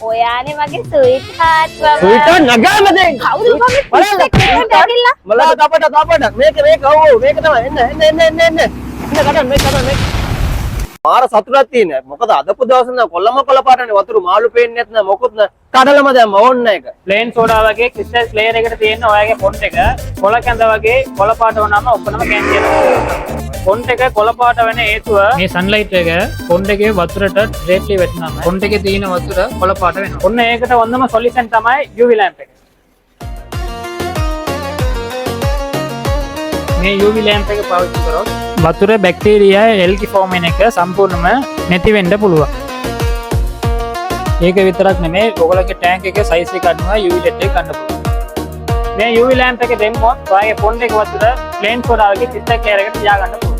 ඔයානේ මගේ sweet heart බබා. Sweet නගාම දැන්. කවුද මගේ පිස්සෙක් ඇවිල්ලා? මල තපට මේක ඔව් මේක තමයි එන්න කඩන්න මේක මාර සතුටක් තියෙනවා. මොකද අදපු දවසේ නම් කොල්ල පාටනේ වතුර මාළු පේන්නේ නැත්නම් මොකුත් නෑ. කඩලම දැම්ම ඕන්න එක. ප්ලේන් සෝඩා වගේ ක්‍රිස්ටල් ප්ලේයර් එකට තියෙන ඔයගේ ෆොන්ට් එක කොළ කැඳ වගේ කොළ පාට වුණාම ඔක්කොම කැන්සල් වෙනවා. ෆොන්ට් එක කොළ පාට වෙන හේතුව මේ සන්ලයිට් එක ෆොන්ට් එකේ වතුරට ඩිරෙක්ට්ලි වැටෙනවා. ෆොන්ට් එකේ තියෙන වතුර කොළ පාට වෙනවා. ඔන්න ඒකට හොඳම සොලියුෂන් තමයි UV lamp එක. මේ UV lamp එක පාවිච්චි කරොත් වතුරේ බැක්ටීරියා එල්කි ෆෝම් වෙන එක සම්පූර්ණයෙන්ම නැති වෙන්න පුළුවන්. ඒක විතරක් නෙමෙයි ඔයගොල්ලෝගේ ටැංක් එකේ සයිස් එක අනුව UV LED එක ගන්න පුළුවන්. මේ UV lamp එක දෙන්නොත් ඔයගේ ෆොන්ට් එක වතුර ප්ලේන් සෝඩා වගේ ක්‍රිස්ටල් ක්ලියර් එකට තියාගන්න පුළුවන්.